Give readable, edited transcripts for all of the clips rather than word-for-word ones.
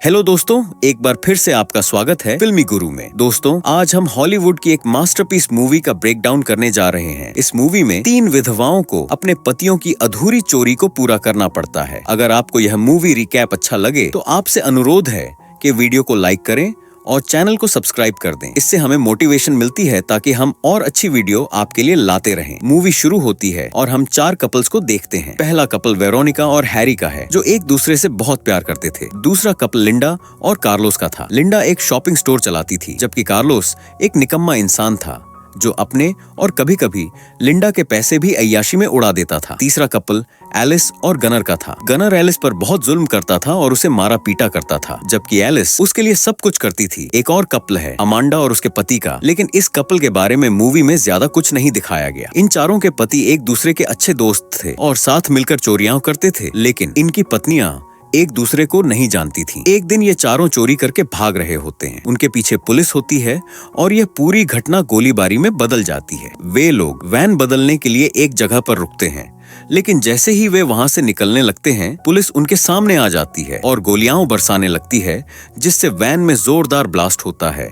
Hello दोस्तों, एक बार फिर से आपका स्वागत है फिल्मी गुरु में। दोस्तों, आज हम हॉलीवुड की एक मास्टरपीस मूवी का ब्रेकडाउन करने जा रहे हैं। इस मूवी में 3 विधवाओं को अपने पतियों की अधूरी चोरी को पूरा करना पड़ता है। अगर आपको यह मूवी रिकैप अच्छा लगे तो आपसे अनुरोध है कि वीडियो को लाइक करें और चैनल को सब्सक्राइब कर दें। इससे हमें मोटिवेशन मिलती है ताकि हम और अच्छी वीडियो आपके लिए लाते रहें। मूवी शुरू होती है और हम 4 कपल्स को देखते हैं। पहला कपल वेरोनिका और हैरी का है, जो एक दूसरे से बहुत प्यार करते थे। दूसरा कपल लिंडा और कार्लोस का था। लिंडा एक शॉपिंग स्टोर चलाती थी, जबकि कार्लोस एक निकम्मा इंसान था जो अपने और कभी कभी लिंडा के पैसे भी अय्याशी में उड़ा देता था। तीसरा कपल एलिस और गनर का था। गनर एलिस पर बहुत जुल्म करता था और उसे मारा पीटा करता था, जबकि एलिस उसके लिए सब कुछ करती थी। एक और कपल है अमांडा और उसके पति का, लेकिन इस कपल के बारे में मूवी में ज्यादा कुछ नहीं दिखाया गया। इन चारों के पति एक दूसरे के अच्छे दोस्त थे और साथ मिलकर चोरियां करते थे, लेकिन इनकी पत्नियां एक दूसरे को नहीं जानती थीं। एक दिन ये चारों चोरी करके भाग रहे होते हैं। उनके पीछे पुलिस होती है और यह पूरी घटना गोलीबारी में बदल जाती है। वे लोग वैन बदलने के लिए एक जगह पर रुकते हैं, लेकिन जैसे ही वे वहां से निकलने लगते हैं, पुलिस उनके सामने आ जाती है और गोलियां बरसाने लगती है, जिससे वैन में जोरदार ब्लास्ट होता है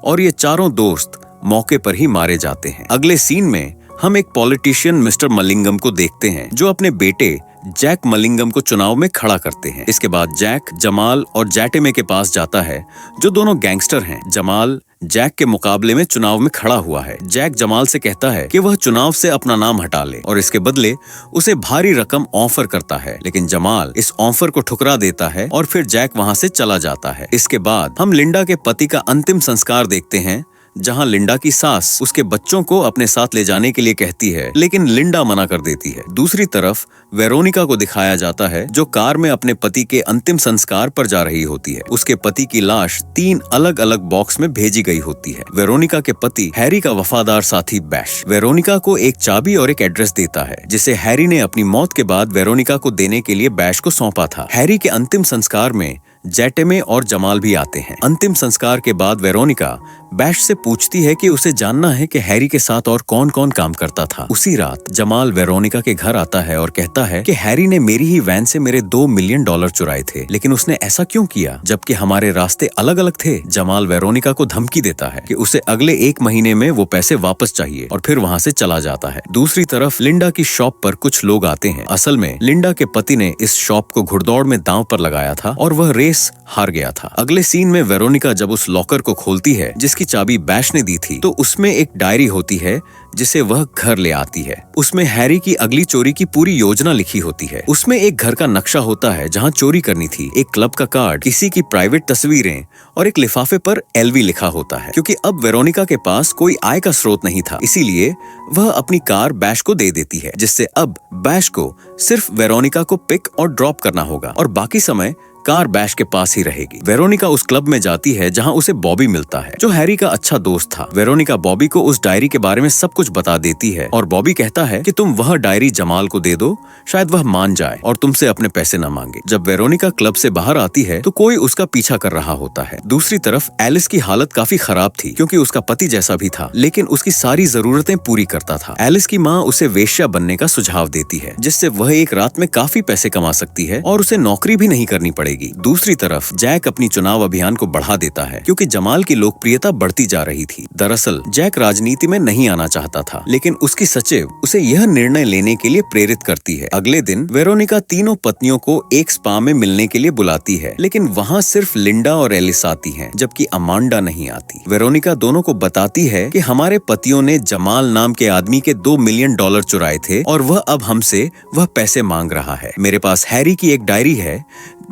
और ये चारों दोस्त मौके पर ही मारे जाते हैं। अगले सीन में हम एक पॉलिटिशियन मिस्टर मलिंगम को देखते हैं, जो अपने बेटे जैक मलिंगम को चुनाव में खड़ा करते हैं। इसके बाद जैक जमाल और जैटेमे के पास जाता है, जो दोनों गैंगस्टर हैं। जमाल जैक के मुकाबले में चुनाव में खड़ा हुआ है। जैक जमाल से कहता है कि वह चुनाव से अपना नाम हटा ले और इसके बदले उसे भारी रकम ऑफर करता है, लेकिन जमाल इस ऑफर को ठुकरा देता है और फिर जैक वहां से चला जाता है। इसके बाद हम लिंडा के पति का अंतिम संस्कार देखते हैं, जहां लिंडा की सास उसके बच्चों को अपने साथ ले जाने के लिए कहती है, लेकिन लिंडा मना कर देती है। दूसरी तरफ वेरोनिका को दिखाया जाता है, जो कार में अपने पति के अंतिम संस्कार पर जा रही होती है। उसके पति की लाश 3 अलग अलग बॉक्स में भेजी गई होती है। वेरोनिका के पति हैरी का वफादार साथी बैश वेरोनिका को एक चाबी और एक एड्रेस देता है, जिसे हैरी ने अपनी मौत के बाद वेरोनिका को देने के लिए बैश को सौंपा था। हैरी के अंतिम संस्कार में जैटेमे और जमाल भी आते हैं। अंतिम संस्कार के बाद वेरोनिका बैश से पूछती है कि उसे जानना है कि हैरी के साथ और कौन कौन काम करता था। उसी रात जमाल वेरोनिका के घर आता है और कहता है कि हैरी ने मेरी ही वैन से मेरे $2 मिलियन चुराए थे, लेकिन उसने ऐसा क्यों किया जबकि हमारे रास्ते अलग अलग थे। जमाल वेरोनिका को धमकी देता है कि उसे अगले 1 महीने में वो पैसे वापस चाहिए और फिर वहाँ से चला जाता है। दूसरी तरफ लिंडा की शॉप पर कुछ लोग आते हैं। असल में लिंडा के पति ने इस शॉप को घुड़दौड़ में दांव पर लगाया था और वह रेस हार गया था। अगले सीन में वेरोनिका जब उस लॉकर को खोलती है जिसकी चाबी बैश ने दी थी, तो उसमें एक डायरी होती है जिसे वह घर ले आती है। उसमें हैरी की अगली चोरी की पूरी योजना लिखी होती है। उसमें एक घर का नक्शा होता है जहां चोरी करनी थी, एक क्लब का कार्ड, किसी की प्राइवेट तस्वीरें और एक लिफाफे पर एलवी लिखा होता है। क्योंकि अब वेरोनिका के पास कोई आय का स्रोत नहीं था, इसीलिए वह अपनी कार बैश को दे देती है, जिससे अब बैश को सिर्फ वेरोनिका को पिक और ड्रॉप करना होगा और बाकी समय कार बैश के पास ही रहेगी। वेरोनिका उस क्लब में जाती है जहां उसे बॉबी मिलता है, जो हैरी का अच्छा दोस्त था। वेरोनिका बॉबी को उस डायरी के बारे में सब कुछ बता देती है और बॉबी कहता है कि तुम वह डायरी जमाल को दे दो, शायद वह मान जाए और तुमसे अपने पैसे न मांगे। जब वेरोनिका क्लब से बाहर आती है तो कोई उसका पीछा कर रहा होता है। दूसरी तरफ एलिस की हालत काफी खराब थी, क्योंकि उसका पति जैसा भी था, लेकिन उसकी सारी जरूरतें पूरी करता था। एलिस की माँ उसे वेश्या बनने का सुझाव देती है, जिससे वह एक रात में काफी पैसे कमा सकती है और उसे नौकरी भी नहीं करनी पड़ेगी। दूसरी तरफ जैक अपनी चुनाव अभियान को बढ़ा देता है, क्योंकि जमाल की लोकप्रियता बढ़ती जा रही थी। दरअसल जैक राजनीति में नहीं आना चाहता था, लेकिन उसकी सचिव उसे यह निर्णय लेने के लिए प्रेरित करती है। अगले दिन वेरोनिका तीनों पत्नियों को एक स्पा में मिलने के लिए बुलाती है, लेकिन वहाँ सिर्फ लिंडा और एलिस आती हैं, जबकि अमांडा नहीं आती। वेरोनिका दोनों को बताती है कि हमारे पतियों ने जमाल नाम के आदमी के $2 मिलियन चुराए थे और वह अब हमसे वह पैसे मांग रहा है। मेरे पास हैरी की एक डायरी है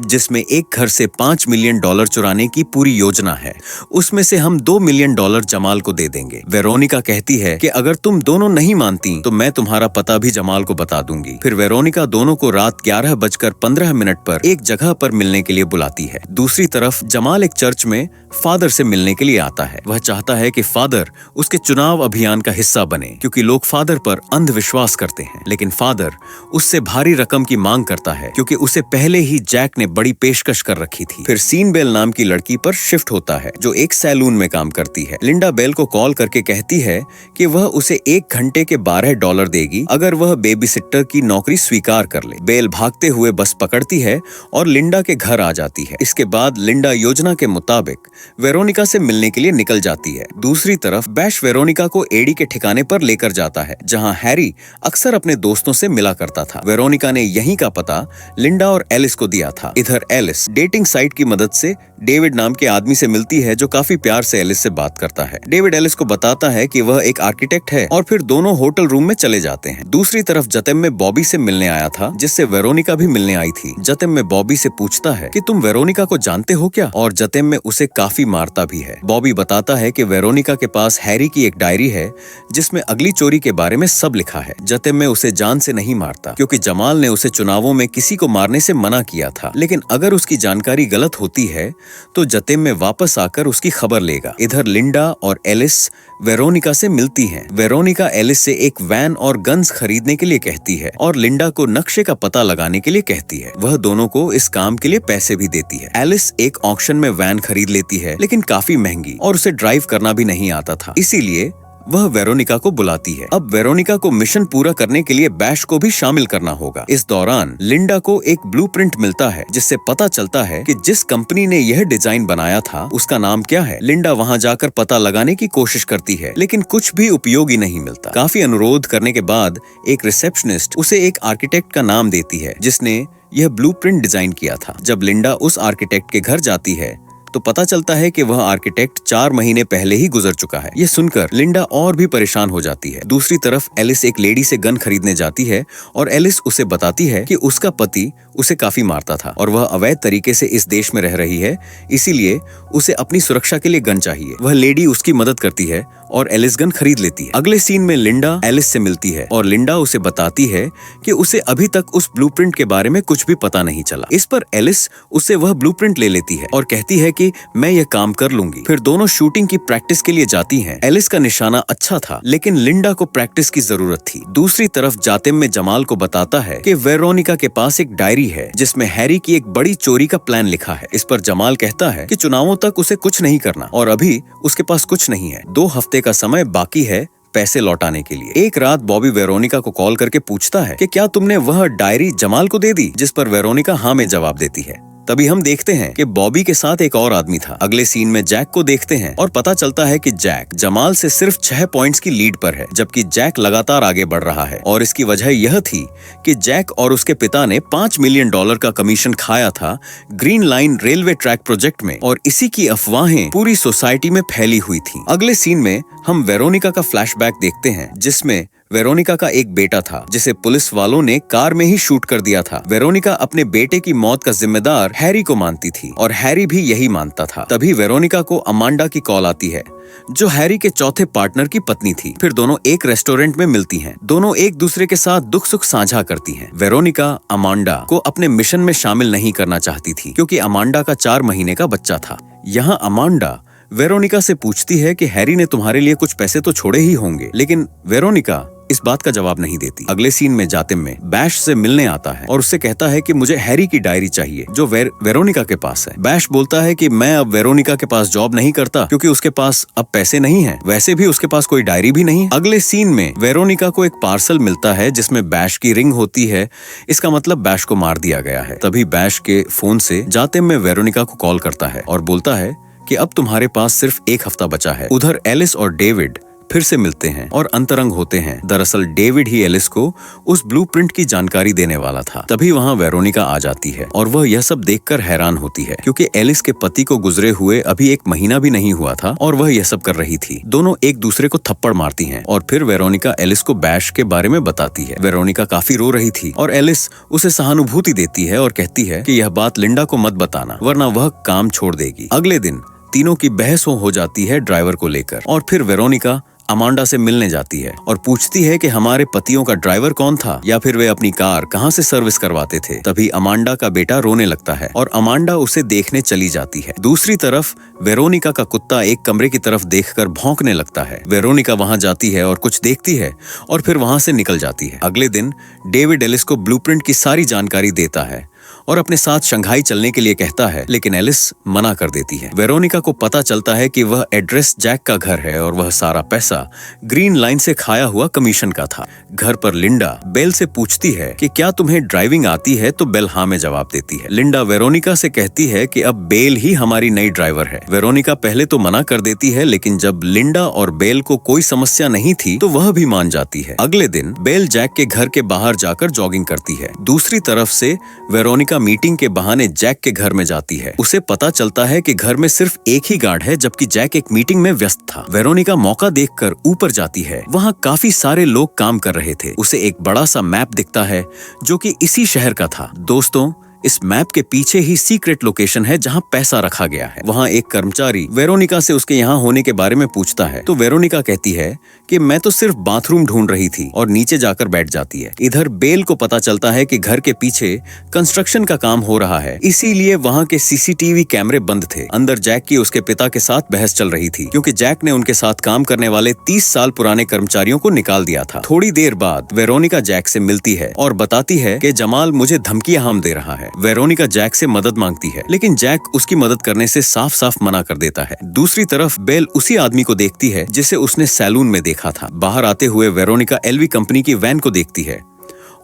जिसमें एक घर से $5 मिलियन चुराने की पूरी योजना है। उसमें से हम $2 मिलियन जमाल को दे देंगे। वेरोनिका कहती है कि अगर तुम दोनों नहीं मानती तो मैं तुम्हारा पता भी जमाल को बता दूंगी। फिर वेरोनिका दोनों को रात 11:15 पर एक जगह पर मिलने के लिए बुलाती है। दूसरी तरफ जमाल एक चर्च में फादर से मिलने के लिए आता है। वह चाहता है कि फादर उसके चुनाव अभियान का हिस्सा बने, क्योंकि लोग फादर पर अंधविश्वास करते हैं। लेकिन फादर उससे भारी रकम की मांग करता है, क्योंकि उसे पहले ही जैक ने ने बड़ी पेशकश कर रखी थी। फिर सीन बेल नाम की लड़की पर शिफ्ट होता है जो एक सैलून में काम करती है। लिंडा बेल को कॉल करके कहती है कि वह उसे 1 घंटे के $12 देगी अगर वह बेबी सिटर की नौकरी स्वीकार कर ले। बेल भागते हुए बस पकड़ती है और लिंडा के घर आ जाती है। इसके बाद लिंडा योजना के मुताबिक वेरोनिका से मिलने के लिए निकल जाती है। दूसरी तरफ बैश वेरोनिका को एडी के ठिकाने पर लेकर जाता है जहां हैरी अक्सर अपने दोस्तों से मिला करता था। वेरोनिका ने यहीं का पता लिंडा और एलिस को दिया था। इधर एलिस डेटिंग साइट की मदद से डेविड नाम के आदमी से मिलती है जो काफी प्यार से एलिस से बात करता है। डेविड एलिस को बताता है कि वह एक आर्किटेक्ट है और फिर दोनों होटल रूम में चले जाते हैं। दूसरी तरफ जतेम में बॉबी से मिलने आया था जिससे वेरोनिका भी मिलने आई थी। जतेम में बॉबी से पूछता है कि तुम वेरोनिका को जानते हो क्या, और जतेम में उसे काफी मारता भी है। बॉबी बताता है कि वेरोनिका के पास हैरी की एक डायरी है जिसमें अगली चोरी के बारे में सब लिखा है। जतेम में उसे जान से नहीं मारता क्योंकि जमाल ने उसे चुनावों में किसी को मारने से मना किया था, लेकिन अगर उसकी जानकारी गलत होती है तो जतेम में वापस आकर उसकी खबर लेगा। इधर लिंडा और एलिस वेरोनिका से मिलती हैं। वेरोनिका एलिस से एक वैन और गन्स खरीदने के लिए कहती है और लिंडा को नक्शे का पता लगाने के लिए कहती है। वह दोनों को इस काम के लिए पैसे भी देती है। एलिस एक ऑक्शन में वैन खरीद लेती है लेकिन काफी महंगी और उसे ड्राइव करना भी नहीं आता था, इसीलिए वह वेरोनिका को बुलाती है। अब वेरोनिका को मिशन पूरा करने के लिए बैश को भी शामिल करना होगा। इस दौरान लिंडा को एक ब्लूप्रिंट मिलता है जिससे पता चलता है कि जिस कंपनी ने यह डिजाइन बनाया था उसका नाम क्या है। लिंडा वहां जाकर पता लगाने की कोशिश करती है लेकिन कुछ भी उपयोगी नहीं मिलता। काफी अनुरोध करने के बाद एक रिसेप्शनिस्ट उसे एक आर्किटेक्ट का नाम देती है जिसने यह ब्लूप्रिंट डिजाइन किया था। जब लिंडा उस आर्किटेक्ट के घर जाती है तो पता चलता है कि वह आर्किटेक्ट 4 महीने पहले ही गुजर चुका है। ये सुनकर लिंडा और भी परेशान हो जाती है। दूसरी तरफ एलिस एक लेडी से गन खरीदने जाती है और एलिस उसे बताती है कि उसका पति उसे काफी मारता था और वह अवैध तरीके से इस देश में रह रही है, इसीलिए उसे अपनी सुरक्षा के लिए गन चाहिए। वह लेडी उसकी मदद करती है और एलिस गन खरीद लेती है। अगले सीन में लिंडा एलिस से मिलती है और लिंडा उसे बताती है कि उसे अभी तक उस ब्लूप्रिंट के बारे में कुछ भी पता नहीं चला। इस पर एलिस उससे वह ब्लूप्रिंट ले लेती है और कहती है कि मैं यह काम कर लूंगी। फिर दोनों शूटिंग की प्रैक्टिस के लिए जाती हैं। एलिस का निशाना अच्छा था लेकिन लिंडा को प्रैक्टिस की जरूरत थी। दूसरी तरफ जातिम में जमाल को बताता है कि वेरोनिका के पास एक डायरी है जिसमें हैरी की एक बड़ी चोरी का प्लान लिखा है। इस पर जमाल कहता है कि चुनावों तक उसे कुछ नहीं करना और अभी उसके पास कुछ नहीं है। 2 हफ्ते का समय बाकी है पैसे लौटाने के लिए। एक रात बॉबी वेरोनिका को कॉल करके पूछता है कि क्या तुमने वह डायरी जमाल को दे दी, जिस पर वेरोनिका हाँ में जवाब देती है। तभी हम देखते हैं कि बॉबी के साथ एक और आदमी था। अगले सीन में जैक को देखते हैं और पता चलता है कि जैक जमाल से सिर्फ 6 पॉइंट्स की लीड पर है, जबकि जैक लगातार आगे बढ़ रहा है। और इसकी वजह यह थी कि जैक और उसके पिता ने $5 मिलियन का कमीशन खाया था green line railway track project में और इसी की अफवाहें पूरी सोसाइटी में फैली हुई थी। अगले सीन में हम वेरोनिका का फ्लैशबैक देखते हैं जिसमें वेरोनिका का एक बेटा था जिसे पुलिस वालों ने कार में ही शूट कर दिया था। वेरोनिका अपने बेटे की मौत का जिम्मेदार हैरी को मानती थी और हैरी भी यही मानता था। तभी वेरोनिका को अमांडा की कॉल आती है जो हैरी के चौथे पार्टनर की पत्नी थी। फिर दोनों एक रेस्टोरेंट में मिलती हैं। दोनों एक दूसरे के साथ दुख सुख साझा करती हैं। वेरोनिका अमांडा को अपने मिशन में शामिल नहीं करना चाहती थी क्योंकि अमांडा का 4 महीने का बच्चा था। यहाँ अमांडा वेरोनिका से पूछती है कि हैरी ने तुम्हारे लिए कुछ पैसे तो छोड़े ही होंगे, लेकिन वेरोनिका इस बात का जवाब नहीं देती। अगले सीन में जातिम में बैश से मिलने आता है और उससे कहता है कि मुझे हैरी की डायरी चाहिए जो वेरोनिका के पास है। बैश बोलता है कि मैं अब वेरोनिका के पास जॉब नहीं करता क्योंकि उसके पास अब पैसे नहीं हैं। वैसे भी उसके पास कोई डायरी भी नहीं। अगले सीन में वेरोनिका को एक पार्सल मिलता है जिसमें बैश की रिंग होती है। इसका मतलब बैश को मार दिया गया है। तभी बैश के फोन से जातिम में वेरोनिका को कॉल करता है और बोलता है कि अब तुम्हारे पास सिर्फ 1 हफ्ता बचा है। उधर एलिस और डेविड फिर से मिलते हैं और अंतरंग होते हैं। दरअसल डेविड ही एलिस को उस ब्लूप्रिंट की जानकारी देने वाला था। तभी वहां वेरोनिका आ जाती है और वह यह सब देखकर हैरान होती है क्योंकि एलिस के पति को गुजरे हुए अभी 1 महीना भी नहीं हुआ था और वह यह सब कर रही थी। दोनों एक दूसरे को थप्पड़ मारती हैं और फिर वेरोनिका एलिस को बैश के बारे में बताती है। वेरोनिका काफी रो रही थी और एलिस उसे सहानुभूति देती है और कहती है कि यह बात लिंडा को मत बताना वरना वह काम छोड़ देगी। अगले दिन तीनों की बहस हो जाती है ड्राइवर को लेकर और फिर वेरोनिका अमांडा से मिलने जाती है और पूछती है कि हमारे पतियों का ड्राइवर कौन था या फिर वे अपनी कार कहां से सर्विस करवाते थे। तभी अमांडा का बेटा रोने लगता है और अमांडा उसे देखने चली जाती है। दूसरी तरफ वेरोनिका का कुत्ता एक कमरे की तरफ देखकर भौंकने लगता है। वेरोनिका वहां जाती है और कुछ देखती है और फिर वहां से निकल जाती है। अगले दिन डेविड एलिस को ब्लूप्रिंट की सारी जानकारी देता है और अपने साथ शंघाई चलने के लिए कहता है, लेकिन एलिस मना कर देती है। वेरोनिका को पता चलता है कि वह एड्रेस जैक का घर है और वह सारा पैसा ग्रीन लाइन से खाया हुआ कमीशन का था। घर पर लिंडा बेल से पूछती है कि क्या तुम्हें ड्राइविंग आती है, तो बेल हाँ में जवाब देती है। लिंडा वेरोनिका से कहती है कि अब बेल ही हमारी नई ड्राइवर है। वेरोनिका पहले तो मना कर देती है, लेकिन जब लिंडा और बेल को कोई समस्या नहीं थी तो वह भी मान जाती है। अगले दिन बेल जैक के घर के बाहर जाकर जॉगिंग करती है। दूसरी तरफ से वेरोनिका मीटिंग के बहाने जैक के घर में जाती है। उसे पता चलता है कि घर में सिर्फ एक ही गार्ड है, जबकि जैक एक मीटिंग में व्यस्त था। वेरोनिका मौका देखकर ऊपर जाती है। वहाँ काफी सारे लोग काम कर रहे थे। उसे एक बड़ा सा मैप दिखता है जो कि इसी शहर का था। दोस्तों, इस मैप के पीछे ही सीक्रेट लोकेशन है जहां पैसा रखा गया है। वहां एक कर्मचारी वेरोनिका से उसके यहाँ होने के बारे में पूछता है तो वेरोनिका कहती है कि मैं तो सिर्फ बाथरूम ढूंढ रही थी और नीचे जाकर बैठ जाती है। इधर बेल को पता चलता है कि घर के पीछे कंस्ट्रक्शन का काम हो रहा है, इसीलिए वहाँ के सीसीटीवी कैमरे बंद थे। अंदर जैक की उसके पिता के साथ बहस चल रही थी क्योंकि जैक ने उनके साथ काम करने वाले 30 साल पुराने कर्मचारियों को निकाल दिया था। थोड़ी देर बाद वेरोनिका जैक से मिलती है और बताती है कि जमाल मुझे धमकियां हम दे रहा है। वेरोनिका जैक से मदद मांगती है, लेकिन जैक उसकी मदद करने से साफ साफ मना कर देता है। दूसरी तरफ बेल उसी आदमी को देखती है जिसे उसने सैलून में देखा था। बाहर आते हुए वेरोनिका एलवी कंपनी की वैन को देखती है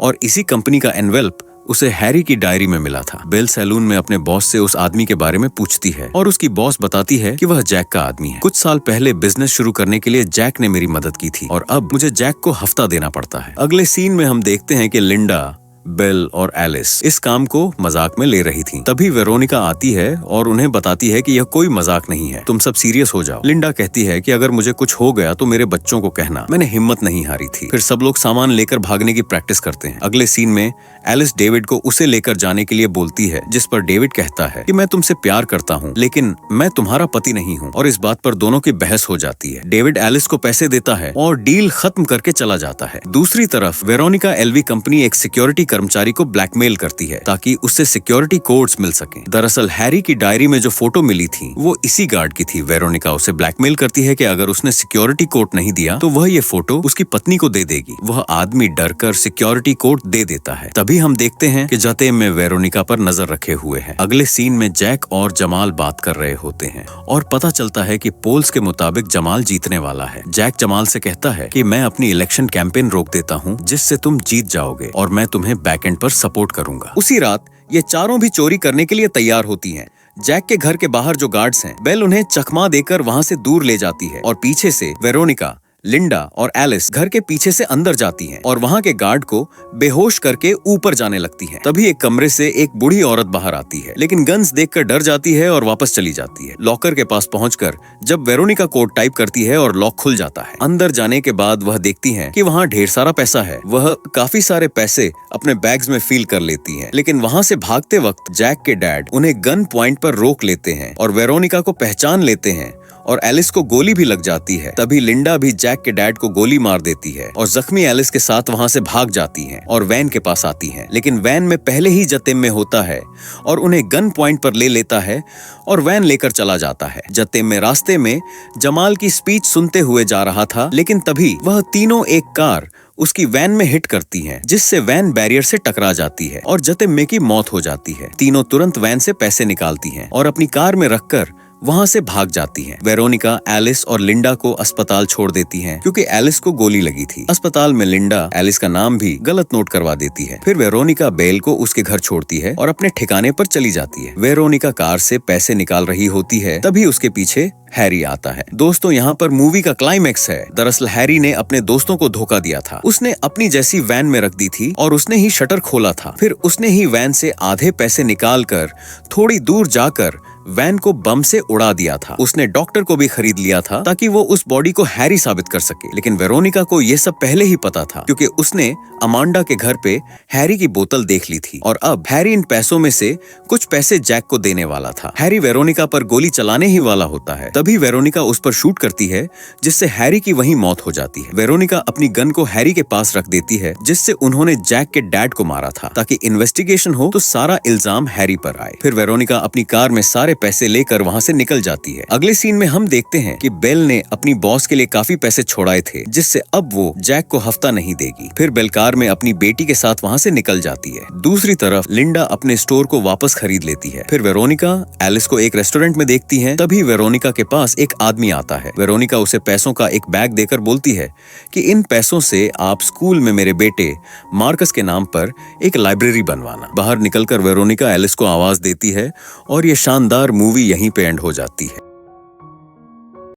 और इसी कंपनी का एनवेल्प उसे हैरी की डायरी में मिला था। बेल सैलून में अपने बॉस से उस आदमी के बारे में पूछती है और उसकी बॉस बताती है कि वह जैक का आदमी है। कुछ साल पहले बिजनेस शुरू करने के लिए जैक ने मेरी मदद की थी और अब मुझे जैक को हफ्ता देना पड़ता है। अगले सीन में हम देखते हैं कि लिंडा, बेल और एलिस इस काम को मजाक में ले रही थीं। तभी वेरोनिका आती है और उन्हें बताती है कि यह कोई मजाक नहीं है, तुम सब सीरियस हो जाओ। लिंडा कहती है कि अगर मुझे कुछ हो गया तो मेरे बच्चों को कहना। मैंने हिम्मत नहीं हारी थी। फिर सब लोग सामान लेकर भागने की प्रैक्टिस करते हैं। अगले सीन में एलिस डेविड को उसे लेकर जाने के लिए बोलती है, जिस पर डेविड कहता है कि मैं तुमसे प्यार करता हूँ, लेकिन मैं तुम्हारा पति नहीं हूँ। और इस बात पर दोनों की बहस हो जाती है। डेविड एलिस को पैसे देता है और डील खत्म करके चला जाता है। दूसरी तरफ वेरोनिका एलवी कंपनी एक सिक्योरिटी कर्मचारी को ब्लैकमेल करती है ताकि उससे सिक्योरिटी कोड्स मिल सकें। दरअसल हैरी की डायरी में जो फोटो मिली थी वो इसी गार्ड की थी। वेरोनिका उसे ब्लैकमेल करती है कि अगर उसने सिक्योरिटी कोड नहीं दिया तो वह ये फोटो उसकी पत्नी को दे देगी। वह आदमी डरकर सिक्योरिटी कोड दे देता है। तभी हम देखते हैं कि जतेम में वेरोनिका पर नजर रखे हुए है। अगले सीन में जैक और जमाल बात कर रहे होते हैं और पता चलता है कि पोल्स के मुताबिक जमाल जीतने वाला है। जैक जमाल से कहता है कि मैं अपनी इलेक्शन कैंपेन रोक देता हूँ जिससे तुम जीत जाओगे और मैं तुम्हें बैकएंड पर सपोर्ट करूंगा। उसी रात ये चारों भी चोरी करने के लिए तैयार होती हैं। जैक के घर के बाहर जो गार्ड्स हैं, बेल उन्हें चकमा देकर वहां से दूर ले जाती है और पीछे से वेरोनिका, लिंडा और एलिस घर के पीछे से अंदर जाती हैं और वहां के गार्ड को बेहोश करके ऊपर जाने लगती हैं। तभी एक कमरे से एक बूढ़ी औरत बाहर आती है, लेकिन गन्स देखकर डर जाती है और वापस चली जाती है। लॉकर के पास पहुंचकर जब वेरोनिका कोड टाइप करती है और लॉक खुल जाता है। अंदर जाने के बाद वह देखती हैं कि वहां ढेर सारा पैसा है। वह काफी सारे पैसे अपने बैग्स में फील कर लेती हैं, लेकिन वहां से भागते वक्त जैक के डैड उन्हें गन पॉइंट पर रोक लेते हैं और वेरोनिका को पहचान लेते हैं और एलिस को गोली भी लग जाती है। तभी लिंडा भी जैक के डैड को गोली मार देती है और जख्मी एलिस के साथ वहां से भाग जाती हैं और वैन के पास आती हैं, लेकिन वैन में पहले ही जतेम में होता है और उन्हें गन पॉइंट पर ले लेता है और वैन लेकर चला जाता है। जतेम में रास्ते में जमाल की स्पीच सुनते हुए जा रहा था, लेकिन तभी वह तीनों एक कार उसकी वैन में हिट करती हैं, जिससे वैन बैरियर से टकरा जाती है और जतेम की मौत हो जाती है। तीनों तुरंत वैन से पैसे निकालती हैं और अपनी कार में रखकर वहां से भाग जाती हैं। वेरोनिका एलिस और लिंडा को अस्पताल छोड़ देती हैं क्योंकि एलिस को गोली लगी थी। अस्पताल में लिंडा एलिस का नाम भी गलत नोट करवा देती है। फिर वेरोनिका बेल को उसके घर छोड़ती है और अपने ठिकाने पर चली जाती है। वेरोनिका कार से पैसे निकाल रही होती है, तभी उसके पीछे हैरी आता है। दोस्तों, यहाँ पर मूवी का क्लाइमेक्स है। दरअसल हैरी ने अपने दोस्तों को धोखा दिया था। उसने अपनी जैसी वैन में रख दी थी और उसने ही शटर खोला था। फिर उसने ही वैन से आधे पैसे निकाल कर थोड़ी दूर जाकर वैन को बम से उड़ा दिया था। उसने डॉक्टर को भी खरीद लिया था ताकि वो उस बॉडी को हैरी साबित कर सके, लेकिन वेरोनिका को ये सब पहले ही पता था क्योंकि उसने अमांडा के घर पे हैरी की बोतल देख ली थी और अब हैरी इन पैसों में से कुछ पैसे जैक को देने वाला था। हैरी वेरोनिका पर गोली चलाने ही वाला होता है। तभी वेरोनिका उस पर शूट करती है, जिससे हैरी की वहीं मौत हो जाती है। वेरोनिका अपनी गन को हैरी के पास रख देती है, जिससे उन्होंने जैक के डैड को मारा था, ताकि इन्वेस्टिगेशन हो तो सारा इल्जाम हैरी पर आए। फिर वेरोनिका अपनी कार में सारे पैसे लेकर वहाँ से निकल जाती है। अगले सीन में हम देखते हैं कि बेल ने अपनी बॉस के लिए काफी पैसे छोड़ाए थे, जिससे अब वो जैक को हफ्ता नहीं देगी। फिर बेल कार में अपनी बेटी के साथ वहाँ से निकल जाती है। दूसरी तरफ लिंडा अपने स्टोर को वापस खरीद लेती है। फिर वेरोनिका एलिस को एक रेस्टोरेंट में देखती है। तभी वेरोनिका के पास एक आदमी आता है। वेरोनिका उसे पैसों का एक बैग देकर बोलती है कि इन पैसों से आप स्कूल में मेरे बेटे मार्कस के नाम पर एक लाइब्रेरी बनवाना। बाहर निकलकर वेरोनिका एलिस को आवाज देती है और ये शानदार मूवी यहीं पे एंड हो जाती है।